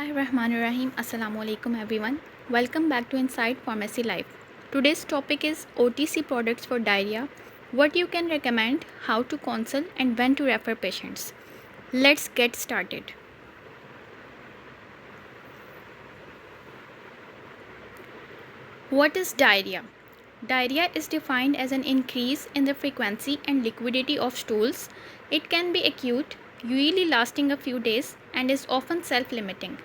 Bismillahirrahmanirrahim. Assalamu alaikum everyone. Welcome back to Inside Pharmacy Life. Today's topic is OTC products for diarrhea, what you can recommend, how to counsel and when to refer patients. Let's get started. What is diarrhea? Diarrhea is defined as an increase in the frequency and liquidity of stools. It can be acute, usually lasting a few days, and is often self-limiting.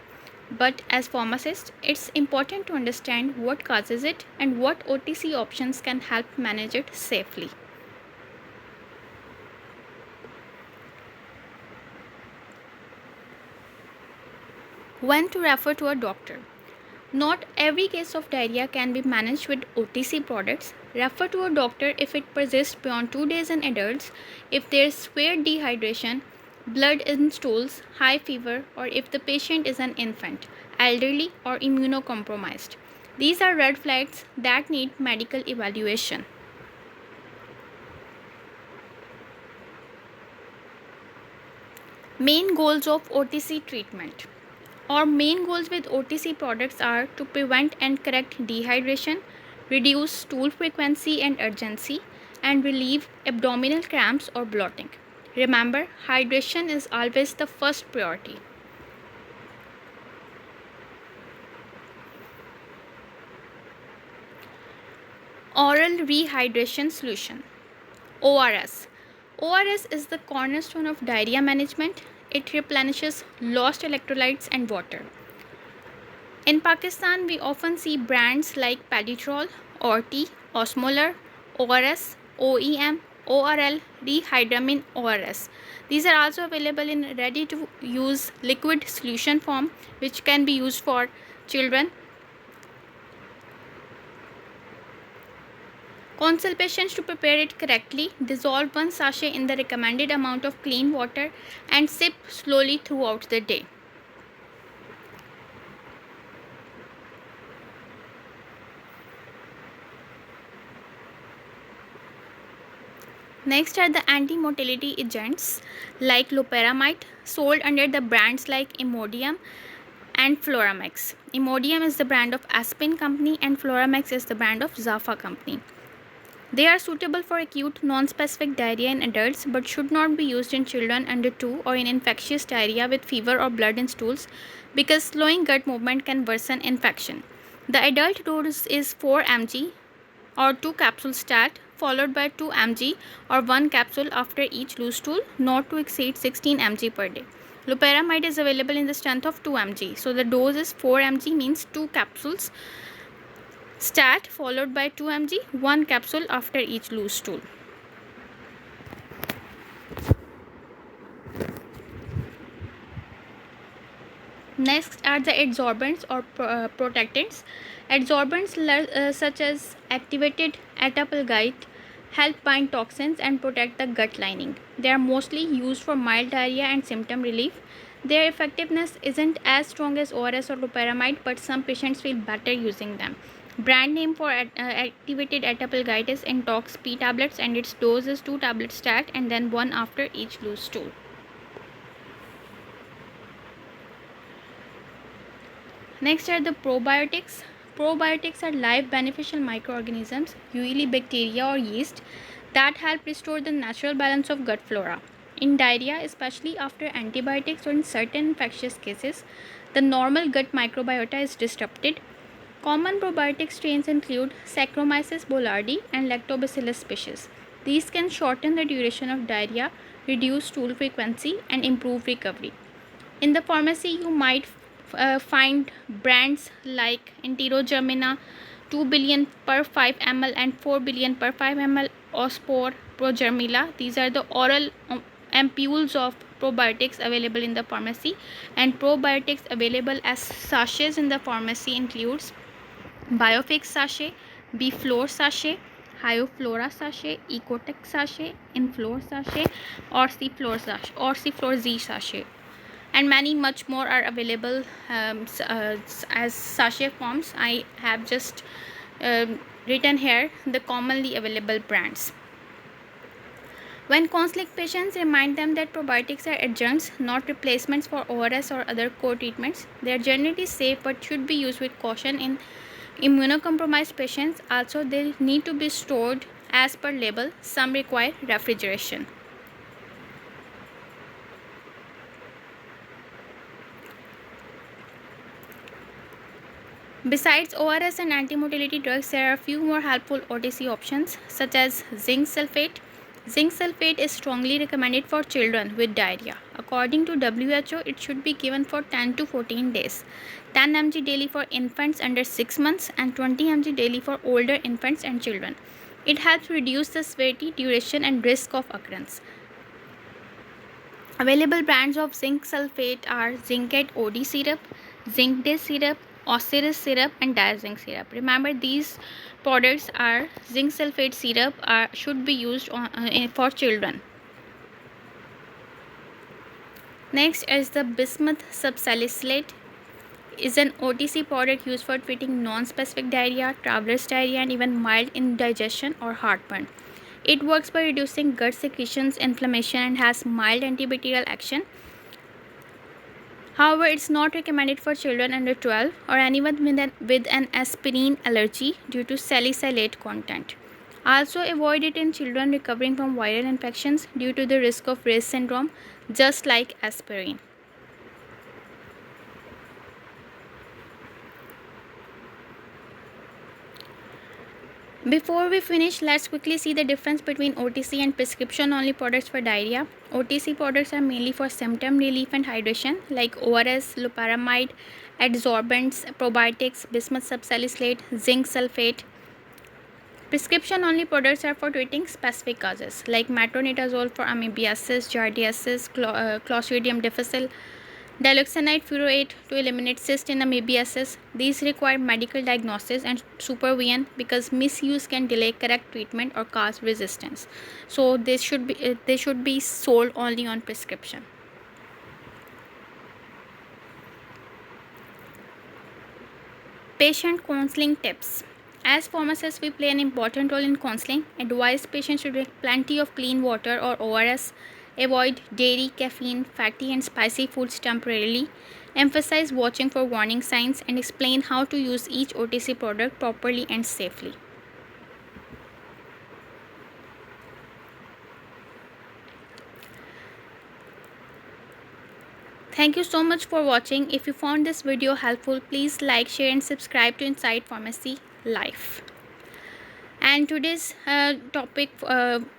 But as pharmacists, it's important to understand what causes it and what OTC options can help manage it safely. When to refer to a doctor? Not every case of diarrhea can be managed with OTC products. Refer to a doctor if it persists beyond 2 days in adults, if there is severe dehydration, blood in stools, high fever, or if the patient is an infant, elderly, or immunocompromised. These are red flags that need medical evaluation. Main goals of OTC treatment. Our main goals with OTC products are to prevent and correct dehydration, reduce stool frequency and urgency, and relieve abdominal cramps or bloating. Remember, hydration is always the first priority. Oral rehydration solution, ORS. ORS is the cornerstone of diarrhea management. It replenishes lost electrolytes and water. In Pakistan, we often see brands like Peditrol, Orti, Osmolar, ORS, OEM, ORL, Rehydramine ORS. These are also available in ready-to-use liquid solution form, which can be used for children. Counsel patients to prepare it correctly. Dissolve 1 sachet in the recommended amount of clean water and sip slowly throughout the day. Next are the anti-motility agents like Loperamide, sold under the brands like Imodium and Floramex. Imodium is the brand of Aspen company and Floramex is the brand of Zafa company. They are suitable for acute non-specific diarrhea in adults but should not be used in children under 2 or in infectious diarrhea with fever or blood in stools because slowing gut movement can worsen infection. The adult dose is 4 mg or 2 capsules stat followed by 2 mg or 1 capsule after each loose stool, not to exceed 16 mg per day. Loperamide is available in the strength of 2 mg. So the dose is 4 mg means 2 capsules stat followed by 2 mg, 1 capsule after each loose stool. Next are the adsorbents or protectants. Adsorbents such as activated attapulgite help bind toxins and protect the gut lining. They are mostly used for mild diarrhea and symptom relief. Their effectiveness isn't as strong as ORS or Loperamide, but some patients feel better using them. Brand name for activated attapulgite is Intox P tablets and its dose is 2 tablets stat and then 1 after each loose stool. Next are the probiotics. Probiotics are live beneficial microorganisms, usually bacteria or yeast, that help restore the natural balance of gut flora. In diarrhea, especially after antibiotics or in certain infectious cases, the normal gut microbiota is disrupted. Common probiotic strains include Saccharomyces boulardii and Lactobacillus species. These can shorten the duration of diarrhea, reduce stool frequency, and improve recovery. In the pharmacy, you might find brands like Enterogermina 2 billion per 5 ml and 4 billion per 5 ml, Ospor, Progermila. These are the oral ampules of probiotics available in the pharmacy, and probiotics available as sachets in the pharmacy includes Biofix sachet, Biflor sachet, Hyoflora sachet, Ecotec sachet, Inflor sachet, Orsiflor sachet, Orsiflor Z sachet, and many much more are available as sachet forms. I have just written here the commonly available brands. When counseling patients, remind them that probiotics are adjuncts, not replacements for ORS or other core treatments. They are generally safe but should be used with caution in immunocompromised patients. Also, they need to be stored as per label. Some require refrigeration. Besides ORS and anti-motility drugs, there are a few more helpful OTC options such as zinc sulfate. Zinc sulfate is strongly recommended for children with diarrhea. According to WHO, it should be given for 10 to 14 days. 10 mg daily for infants under 6 months and 20 mg daily for older infants and children. It helps reduce the severity, duration and risk of occurrence. Available brands of zinc sulfate are Zinc OD syrup, Zinc Day syrup, Osiris syrup and Diazinc syrup. Remember, these products are zinc sulfate syrup should be used for children. Next is the Bismuth Subsalicylate. Is an OTC product used for treating non-specific diarrhea, traveler's diarrhea and even mild indigestion or heartburn. It works by reducing gut secretions, inflammation and has mild antibacterial action. However, it's not recommended for children under 12 or anyone with an aspirin allergy due to salicylate content. Also, avoid it in children recovering from viral infections due to the risk of Ray's syndrome, just like aspirin. Before we finish, let's quickly see the difference between OTC and prescription-only products for diarrhea. OTC products are mainly for symptom relief and hydration, like ORS, Loperamide, adsorbents, probiotics, bismuth subsalicylate, zinc sulfate. Prescription-only products are for treating specific causes, like metronidazole for amoebiasis, giardiasis, Clostridium difficile, diloxanide furoate to eliminate cyst in amoebiasis. These require medical diagnosis and supervision because misuse can delay correct treatment or cause resistance. So they should be sold only on prescription. Patient counseling tips. As pharmacists, we play an important role in counseling. Advise patients to drink plenty of clean water or ORS. Avoid dairy, caffeine, fatty and spicy foods temporarily. Emphasize watching for warning signs and explain how to use each OTC product properly and safely. Thank you so much for watching. If you found this video helpful, please like, share and subscribe to Inside Pharmacy Life. And today's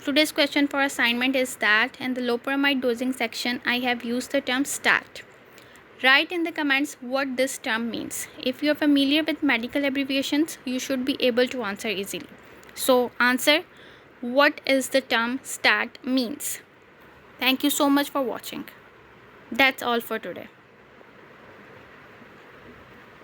today's question for assignment is that in the Loperamide dosing section, I have used the term stat. Write in the comments what this term means. If you are familiar with medical abbreviations, you should be able to answer easily. So answer what is the term stat means. Thank you so much for watching. That's all for today.